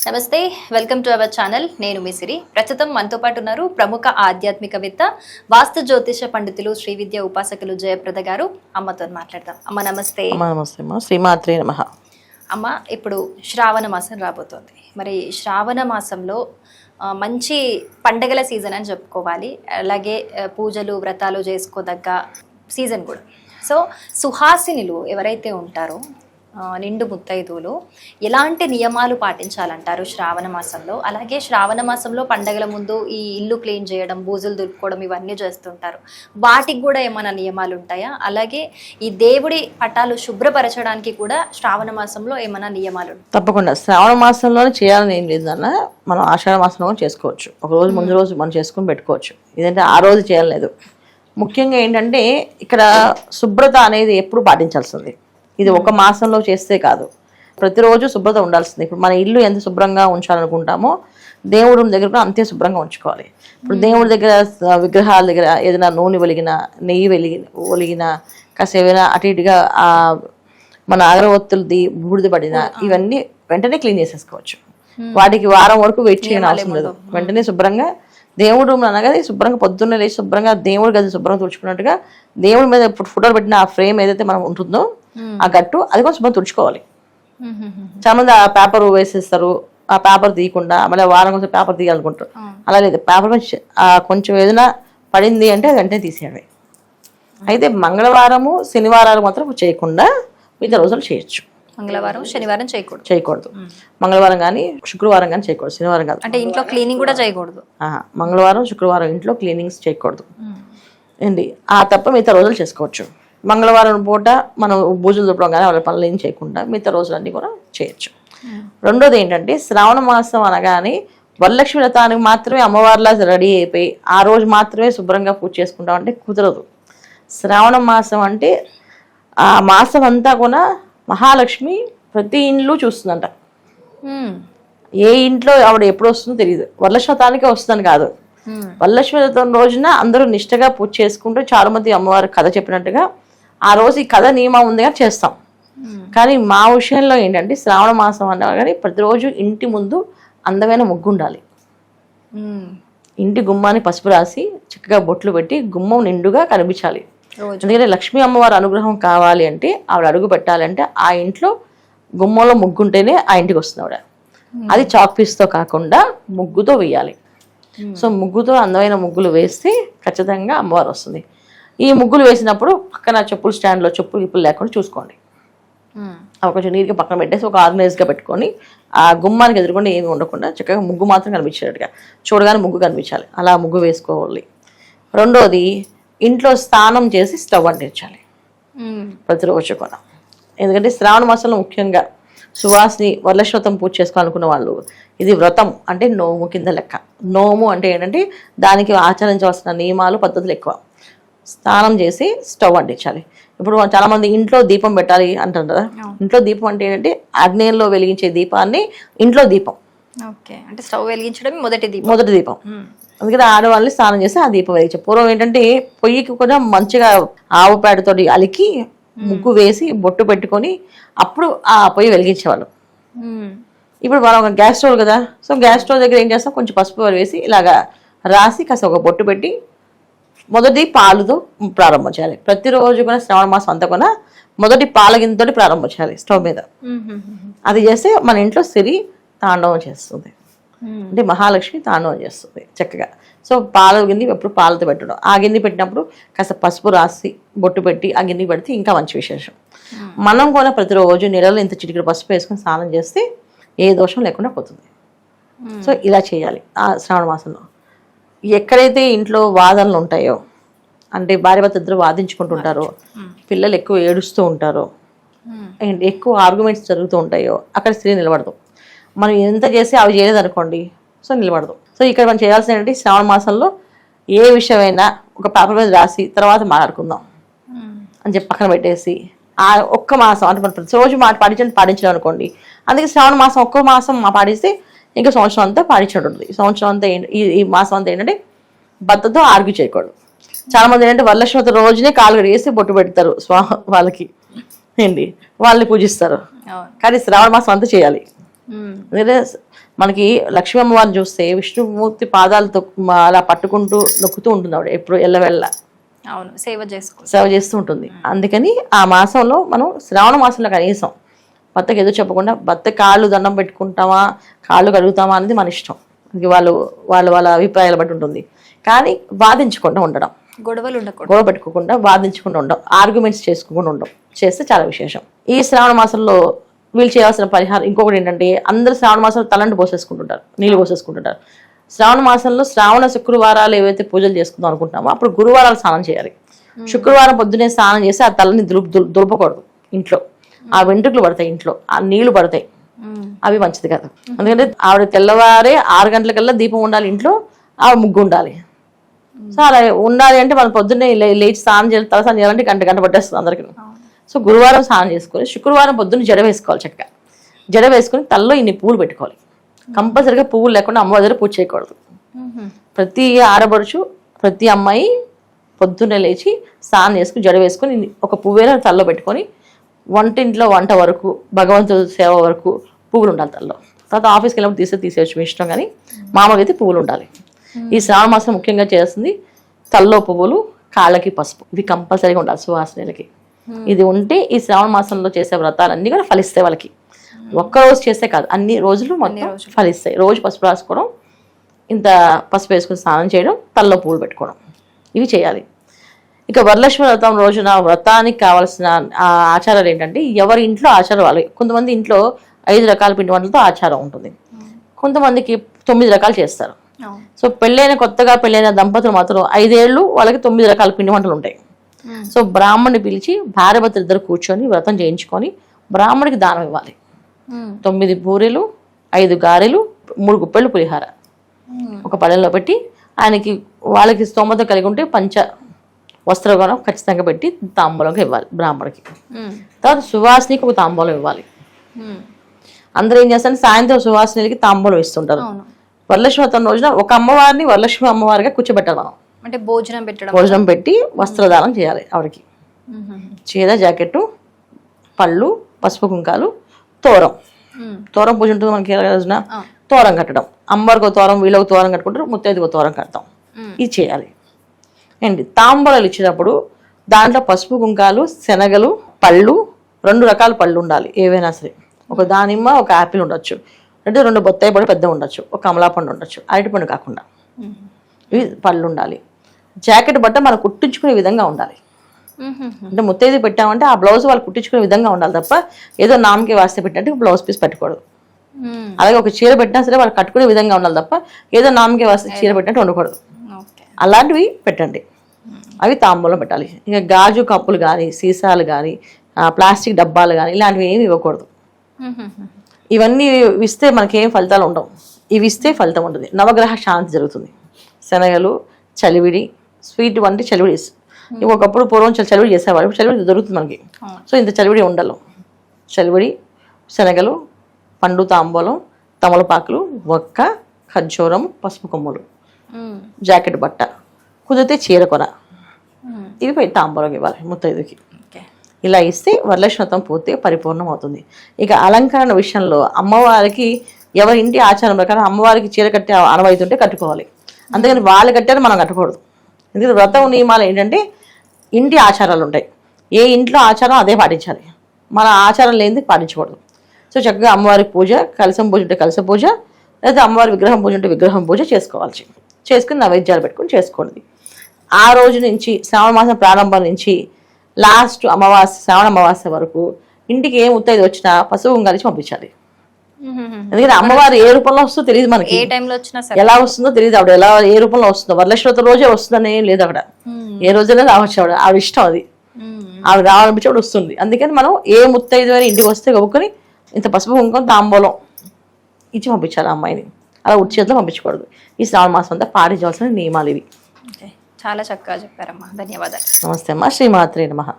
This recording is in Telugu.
నమస్తే, వెల్కమ్ టు అవర్ ఛానల్. నేను మీ సిరి. ప్రస్తుతం మనతో పాటు ఉన్నారు ప్రముఖ ఆధ్యాత్మికవేత్త, వాస్తు జ్యోతిష పండితులు, శ్రీ విద్య ఉపాసకులు జయప్రద గారు. అమ్మతో మాట్లాడదాం. అమ్మ నమస్తే. నమస్తే అమ్మ. శ్రీమాత్రే నమః. అమ్మ, ఇప్పుడు శ్రావణ మాసం రాబోతోంది. మరి శ్రావణ మాసంలో మంచి పండగల సీజన్ అని చెప్పుకోవాలి. అలాగే పూజలు వ్రతాలు చేసుకోదగ్గ సీజన్ కూడా. సో సుహాసినులు ఎవరైతే ఉంటారో, నిండు ముత్తైదువులు ఎలాంటి నియమాలు పాటించాలంటారు శ్రావణ మాసంలో? అలాగే శ్రావణ మాసంలో పండగల ముందు ఈ ఇల్లు క్లీన్ చేయడం, బూజులు దులుపుకోవడం ఇవన్నీ చేస్తుంటారు. వాటికి కూడా ఏమైనా నియమాలు ఉంటాయా? అలాగే ఈ దేవుడి పటాలు శుభ్రపరచడానికి కూడా శ్రావణ మాసంలో ఏమైనా నియమాలు? తప్పకుండా శ్రావణ మాసంలోనే చేయాలని ఏం లేదన్న, మనం ఆషాఢ మాసంలో చేసుకోవచ్చు. ఒక రోజు ముందు రోజు మనం చేసుకుని పెట్టుకోవచ్చు. ఇదంటే ఆ రోజు చేయలేదు. ముఖ్యంగా ఏంటంటే ఇక్కడ శుభ్రత అనేది ఎప్పుడు పాటించాల్సింది. ఇది ఒక మాసంలో చేస్తే కాదు, ప్రతిరోజు శుభ్రత ఉండాల్సింది. ఇప్పుడు మన ఇల్లు ఎంత శుభ్రంగా ఉంచాలనుకుంటామో దేవుడి దగ్గర కూడా అంతే శుభ్రంగా ఉంచుకోవాలి. ఇప్పుడు దేవుడి దగ్గర విగ్రహాల దగ్గర ఏదైనా నూనె వెలిగినా, నెయ్యి ఒలిగినా, కాసేమైనా అటు ఇటుగా మన అగరవత్తులది బూడిద పడినా ఇవన్నీ వెంటనే క్లీన్ చేసేసుకోవచ్చు. వాటికి వారం వరకు వెయిట్ చేయని అవసరం లేదు. వెంటనే శుభ్రంగా దేవుడు రూమ్ అనగానే శుభ్రంగా పొద్దున్నే లేచి శుభ్రంగా దేవుడి గది శుభ్రంగా తుడుచుకున్నట్టుగా దేవుడి మీద ఫోటోలు పెట్టిన ఆ ఫ్రేమ్ ఏదైతే మనం ఉంటుందో ఆ గట్టు అది కూడా శుభ్రంగా తుడుచుకోవాలి. చాలా మంది ఆ పేపర్ వేసేస్తారు, ఆ పేపర్ తీయకుండా మళ్ళీ వారం కొంచెం పేపర్ తీయాలనుకుంటారు. అలా లేదు, పేపర్ కొంచెం ఏదైనా పడింది అంటే అది వెంటనే తీసేయాలి. అయితే మంగళవారము శనివారాలు మాత్రం చేయకుండా మిగతా రోజులు చేయొచ్చు. మంగళవారం శనివారం చేయకూడదు. మంగళవారం కానీ శుక్రవారం కానీ చేయకూడదు. శనివారం కాదు. అంటే ఇంట్లో క్లీనింగ్ కూడా చేయకూడదు. మంగళవారం శుక్రవారం ఇంట్లో క్లీనింగ్స్ చేయకూడదు ఏంటి. ఆ తప్ప మిగతా రోజులు చేసుకోవచ్చు. మంగళవారం పూట మనం బూజులు దుప్పడం కానీ వాళ్ళ పనులు ఏం చేయకుండా మిగతా రోజులన్నీ కూడా చేయొచ్చు. రెండోది ఏంటంటే శ్రావణ మాసం అనగానే వరలక్ష్మి వ్రతానికి మాత్రమే అమ్మవారిలా రెడీ అయిపోయి ఆ రోజు మాత్రమే శుభ్రంగా పూజ చేసుకుంటాం అంటే కుదరదు. శ్రావణ మాసం అంటే ఆ మాసం అంతా కూడా మహాలక్ష్మి ప్రతి ఇంట్లో చూస్తుందంట. ఏ ఇంట్లో ఆవిడ ఎప్పుడు వస్తుందో తెలియదు. వరలక్ష్మి వ్రతానికే వస్తుందని కాదు, వరలక్ష్మి వ్రతం రోజున అందరూ నిష్టగా పూజ చేసుకుంటూ చాలా మంది అమ్మవారి కథ చెప్పినట్టుగా ఆ రోజు ఈ కథ నియమం ఉందిగా చేస్తాం. కానీ మా విషయంలో ఏంటంటే శ్రావణ మాసం అన్నా కానీ ప్రతిరోజు ఇంటి ముందు అందమైన ముగ్గు ఉండాలి. ఇంటి గుమ్మాన్ని పసుపు రాసి చక్కగా బొట్లు పెట్టి గుమ్మం నిండుగా కనిపించాలి. ఎందుకంటే లక్ష్మీ అమ్మవారి అనుగ్రహం కావాలి అంటే, ఆవిడ అడుగు పెట్టాలంటే ఆ ఇంట్లో గుమ్మంలో ముగ్గు ఉంటేనే ఆ ఇంటికి వస్తుంది ఆవిడ. అది చాక్ పీస్తో కాకుండా ముగ్గుతో వేయాలి. సో ముగ్గుతో అందమైన ముగ్గులు వేస్తే ఖచ్చితంగా అమ్మవారు వస్తుంది. ఈ ముగ్గులు వేసినప్పుడు పక్కన చెప్పులు స్టాండ్లో చెప్పులు గిప్పులు లేకుండా చూసుకోండి. అవి కొంచెం నీట్గా పక్కన పెట్టేసి ఒక ఆర్గనైజ్గా పెట్టుకొని ఆ గుమ్మానికి ఎదురుకుండా ఏమి ఉండకుండా చక్కగా ముగ్గు మాత్రం కనిపించేటట్టుగా చూడగానే ముగ్గు కనిపించాలి, అలా ముగ్గు వేసుకోవాలి. రెండోది, ఇంట్లో స్నానం చేసి స్టవ్ అంటించాలి ప్రతిరోజు కూడా. ఎందుకంటే శ్రావణ మాసంలో ముఖ్యంగా సువాసిని వరలక్ష్మి వ్రతం పూజ చేసుకోవాలనుకున్న వాళ్ళు, ఇది వ్రతం అంటే నోము కింద లెక్క. నోము అంటే ఏంటంటే దానికి ఆచరించవలసిన నియమాలు పద్ధతులు ఎక్కువ. స్నానం చేసి స్టవ్ అంటించాలి. ఇప్పుడు చాలా మంది ఇంట్లో దీపం పెట్టాలి అంటారు కదా. ఇంట్లో దీపం అంటే ఏంటంటే అగ్నేయంలో వెలిగించే దీపాన్ని ఇంట్లో దీపం. అంటే స్టవ్ వెలిగించడం మొదటి దీపం. అందుకని ఆడవాళ్ళని స్నానం చేసి ఆ దీపం వెలిగించే. పూర్వం ఏంటంటే పొయ్యికి కూడా మంచిగా ఆవు పేడతో అలికి ముగ్గు వేసి బొట్టు పెట్టుకొని అప్పుడు ఆ పొయ్యి వెలిగించేవాళ్ళు. ఇప్పుడు మనం ఒక గ్యాస్ స్టవ్ కదా, సో గ్యాస్ స్టవ్ దగ్గర ఏం చేస్తాం, కొంచెం పసుపు వేసి ఇలాగా రాసి కాస్త ఒక బొట్టు పెట్టి మొదటి పాలుతో ప్రారంభం చేయాలి. ప్రతిరోజు కూడా శ్రావణ మాసం అంతా కూడా మొదటి పాల గిన్నెతో ప్రారంభం చేయాలి స్టవ్ మీద. అది చేస్తే మన ఇంట్లో సిరి తాండవం చేస్తుంది, అంటే మహాలక్ష్మి తాండవం చేస్తుంది చక్కగా. సో పాల గిన్నె ఎప్పుడు పాలతో పెట్టడం, ఆ గిన్నె పెట్టినప్పుడు కాస్త పసుపు రాసి బొట్టు పెట్టి ఆ గిన్నె పెడితే ఇంకా మంచి విశేషం. మనం కూడా ప్రతిరోజు నీళ్ళలో ఇంత చిటికెడు పసుపు వేసుకొని స్నానం చేస్తే ఏ దోషం లేకుండా పోతుంది. సో ఇలా చేయాలి ఆ శ్రావణ మాసంలో. ఎక్కడైతే ఇంట్లో వాదనలు ఉంటాయో, అంటే భార్య భర్త ఇద్దరు వాదించుకుంటుంటారో, పిల్లలు ఎక్కువ ఏడుస్తూ ఉంటారో, ఎక్కువ ఆర్గ్యుమెంట్స్ జరుగుతూ ఉంటాయో, అక్కడ స్త్రీ నిలబడదు. మనం ఎంత చేసి అవి చేయలేదు అనుకోండి, సో నిలబడదు. సో ఇక్కడ మనం చేయాల్సింది ఏంటంటే శ్రావణ మాసంలో ఏ విషయమైనా ఒక పేపర్ మీద రాసి తర్వాత మాట్లాడుకుందాం అని చెప్పి పక్కన పెట్టేసి ఆ ఒక్క మాసం అంటే మనం ప్రతిరోజు పాటించడం అనుకోండి. అందుకే శ్రావణ మాసం ఒక్క మాసం పాటిస్తే ఇంకా సంవత్సరం అంతా పాటించినట్టు ఉంటుంది. ఈ సంవత్సరం అంతా ఈ మాసం అంతా ఏంటంటే భర్తతో ఆర్గ్యూ చేయకూడదు. చాలా మంది ఏంటంటే వరలక్ష్మి వ్రతం రోజునే కాలు కడిగేసి బొట్టు పెడతారు వాళ్ళకి ఏంటి, వాళ్ళని పూజిస్తారు. కానీ శ్రావణ మాసం అంతా చేయాలి. ఎందుకంటే మనకి లక్ష్మీ అమ్మవారిని చూస్తే విష్ణుమూర్తి పాదాలతో అలా పట్టుకుంటూ నొక్కుతూ ఉంటుంది ఆవిడ ఎప్పుడు ఎల్లవెళ్ళ అవును, సేవ చేస్తూ ఉంటుంది. అందుకని ఆ మాసంలో మనం శ్రావణ మాసంలో కనీసం భర్తకి ఎదురు చెప్పకుండా భర్త కాళ్ళు దండం పెట్టుకుంటామా కాళ్ళు కడుగుతామా అనేది మన ఇష్టం, వాళ్ళ అభిప్రాయాలు బట్టి ఉంటుంది. కానీ వాదించకుండా ఉండడం, గొడవ పెట్టుకోకుండా వాదించకుండా ఉండడం, ఆర్గ్యుమెంట్స్ చేసుకోకుండా ఉండడం చేస్తే చాలా విశేషం. ఈ శ్రావణ మాసంలో వీళ్ళు చేయాల్సిన పరిహారం ఇంకొకటి ఏంటంటే, అందరూ శ్రావణ మాసంలో తలంటు పోసేసుకుంటుంటారు, నీళ్ళు పోసేసుకుంటుంటారు. శ్రావణ మాసంలో శ్రావణ శుక్రవారాలు ఏవైతే పూజలు చేసుకుందాం అనుకుంటామో అప్పుడు గురువారాలు స్నానం చేయాలి. శుక్రవారం పొద్దునే స్నానం చేసి ఆ తలని దులపకూడదు ఇంట్లో, ఆ వెంట్రుకలు పడతాయి ఇంట్లో, ఆ నీళ్లు పడతాయి, అవి మంచిది కాదు. ఎందుకంటే ఆవిడ తెల్లవారే 6 గంటలకల్లా దీపం ఉండాలి ఇంట్లో, ఆవిడ ముగ్గు ఉండాలి. సో అలా ఉండాలి అంటే మనం పొద్దున్నే లేచి స్నానం చేయాలి, తలస్నానం చేయాలంటే గంట పట్టేస్తుంది అందరికీ. సో గురువారం స్నానం చేసుకొని శుక్రవారం పొద్దున్న జడ వేసుకోవాలి, చక్కగా జడ వేసుకొని తలలో ఇన్ని పువ్వులు పెట్టుకోవాలి. కంపల్సరిగా పువ్వులు లేకుండా అమ్మవారి దగ్గర పూజ చేయకూడదు. ప్రతి ఆడబడుచు ప్రతి అమ్మాయి పొద్దున్నే లేచి స్నానం చేసుకుని జడ వేసుకొని ఒక పువ్వేలా తలలో పెట్టుకొని వంటింట్లో వంట వరకు భగవంతుడి సేవ వరకు పువ్వులు ఉండాలి తలలో. తర్వాత ఆఫీస్కి వెళ్ళినప్పుడు తీసేయచ్చు మీ ఇష్టం, కానీ మామూలుగా అయితే పువ్వులు ఉండాలి. ఈ శ్రావణ మాసం ముఖ్యంగా చేస్తుంది తలలో పువ్వులు, కాళ్ళకి పసుపు, ఇవి కంపల్సరీగా ఉండాలి సువాసనలకి. ఇది ఉంటే ఈ శ్రావణ మాసంలో చేసే వ్రతాలన్నీ కూడా ఫలిస్తాయి వాళ్ళకి. ఒక్కరోజు చేస్తే కాదు, అన్ని రోజులు మొత్తం ఫలిస్తాయి. రోజు పసుపు రాసుకోవడం, ఇంత పసుపు వేసుకుని స్నానం చేయడం, తలలో పువ్వులు పెట్టుకోవడం, ఇవి చేయాలి. ఇక వరలక్ష్మి వ్రతం రోజున వ్రతానికి కావాల్సిన ఆచారాలు ఏంటంటే, ఎవరి ఇంట్లో ఆచారం వాళ్ళు. కొంతమంది ఇంట్లో 5 రకాల పిండి వంటలతో ఆచారం ఉంటుంది, కొంతమందికి 9 రకాలు చేస్తారు. సో కొత్తగా పెళ్ళైన దంపతులు మాత్రం 5 ఏళ్ళు వాళ్ళకి 9 రకాల పిండి వంటలు ఉంటాయి. సో బ్రాహ్మణ్ణి పిలిచి భార్యాభర్తలు ఇద్దరు కూర్చొని వ్రతం చేయించుకొని బ్రాహ్మణికి దానం ఇవ్వాలి. 9 పూరీలు, 5 గారెలు, 3 గుప్పెళ్ళు పులిహార ఒక పళ్ళెంలో పెట్టి ఆయనకి వాళ్ళకి స్తోమత కలిగి ఉంటే పంచ వస్త్రగణం ఖచ్చితంగా పెట్టి తాంబూలంగా ఇవ్వాలి బ్రాహ్మణికి. తర్వాత సువాసినికి ఒక తాంబూలం ఇవ్వాలి. అందరూ ఏం చేస్తారు, సాయంత్రం సువాసినికి తాంబూలం ఇస్తుంటారు. వరలక్ష్మి వ్రతం రోజున ఒక అమ్మవారిని వరలక్ష్మి అమ్మవారిగా కూర్చోబెట్టాలి మనం. అంటే భోజనం పెట్టి వస్త్రదానం చేయాలి ఆవిడకి. చీర, జాకెట్, పళ్ళు, పసుపు కుంకాలు, తోరం పూజ ఉంటుంది మనకి రోజున. తోరం కట్టడం, అమ్మవారికి ఒక తోరం, వీళ్ళకి తోరం కట్టుకుంటారు, ముత్తైదుకు తోరం కడతాం. ఇది చేయాలి. ఏంటి తాంబూలాలు ఇచ్చినప్పుడు దాంట్లో పసుపు కుంకాలు, శనగలు, పళ్ళు, 2 రకాల పళ్ళు ఉండాలి ఏవైనా సరే. ఒక దానిమ్మ, ఒక యాపిల్ ఉండొచ్చు, అంటే 2 బొత్తాయి పళ్ళు పెద్ద ఉండొచ్చు, ఒక కమలాపండు ఉండొచ్చు, అరటిపండు కాకుండా ఇవి పళ్ళు ఉండాలి. జాకెట్ బట్ట మనం కుట్టించుకునే విధంగా ఉండాలి. అంటే ముత్తైదు పెట్టామంటే ఆ బ్లౌజ్ వాళ్ళు కుట్టించుకునే విధంగా ఉండాలి తప్ప ఏదో నామకే వాస్తే పెట్టినట్టు బ్లౌజ్ పీస్ పెట్టకూడదు. అలాగే ఒక చీర పెట్టినా సరే వాళ్ళు కట్టుకునే విధంగా ఉండాలి తప్ప ఏదో నామకే వాస్తే చీర పెట్టినట్టు ఉండకూడదు. అలాంటివి పెట్టండి, అవి తాంబూలం పెట్టాలి. ఇక గాజు కప్పులు కానీ, సీసాలు కానీ, ప్లాస్టిక్ డబ్బాలు కానీ ఇలాంటివి ఏమి ఇవ్వకూడదు. ఇవన్నీ ఇస్తే మనకేం ఫలితాలు ఉండవు, ఇవి ఇస్తే ఫలితం ఉంటుంది. నవగ్రహ శాంతి జరుగుతుంది. శనగలు, చలివిడి, స్వీట్ వంటి చలివిడి. ఒకప్పుడు పూర్వం చలివిడి చేసేవారు, చలివిడి దొరుకుతుంది మనకి. సో ఇంత చలివిడి ఉండలు, చలివిడి, శనగలు, పండు తాంబూలం, తమలపాకులు, ఒక్క, ఖర్జూరం, పసుపు కొమ్ములు, జాకెట్ బట్ట, కుదిరితే చీర కొన, ఇవి తాంబూలం ఇవ్వాలి ముత్తైదుకి. ఇలా ఇస్తే వరలక్ష్మి వ్రతం పూర్తిగా పరిపూర్ణం అవుతుంది. ఇక అలంకరణ విషయంలో అమ్మవారికి ఎవరి ఇంటి ఆచారం ప్రకారం అమ్మవారికి చీర కట్టే ఆనవాయితీ ఉంటే కట్టుకోవాలి. అందుకని వాళ్ళు కట్టారు మనం కట్టకూడదు. ఎందుకంటే వ్రతం నియమాలు ఏంటంటే ఇంటి ఆచారాలు ఉంటాయి, ఏ ఇంట్లో ఆచారం అదే పాటించాలి, మన ఆచారం లేనిది పాటించకూడదు. సో చక్కగా అమ్మవారికి పూజ, కలశం పూజ ఉంటే కలశ పూజ, లేదా అమ్మవారి విగ్రహం పూజ ఉంటే విగ్రహం పూజ చేసుకోవాలి. చేసుకుని నైవేద్యాలు పెట్టుకుని చేసుకోండి. ఆ రోజు నుంచి శ్రావణ మాసం ప్రారంభం నుంచి లాస్ట్ అమావాస్య, శ్రావణ అమావాస్య వరకు ఇంటికి ఏ ముత్తైదు వచ్చినా పసుపు కలిసి పంపించాలి. ఎందుకంటే అమ్మవారు ఏ రూపంలో వస్తుందో తెలియదు మనకి, ఎలా వస్తుందో తెలియదు, ఆవిడ ఏ రూపంలో వస్తుందో. వరలక్ష్మి వ్రతం రోజే వస్తుందని ఏం లేదు, అక్కడ ఏ రోజునే రావచ్చు, ఆవిడ ఇష్టం, అది ఆవిడ రావాలనిపించి వస్తుంది. అందుకని మనం ఏ ముత్తైదు అని ఇంటికి వస్తే గొప్పకొని ఇంత పసుపు కుంకుమ తాంబూలం ఇచ్చి పంపించాలి అమ్మాయిని, అలా ఉట్టి చేతిలో పంపించకూడదు. ఈ శ్రావణ మాసం అంతా పాటించవలసిన నియమాలు ఇవి. చాలా చక్కగా చెప్పారమ్మా, ధన్యవాదాలు. నమస్తే అమ్మా, శ్రీమాత్రే నమః.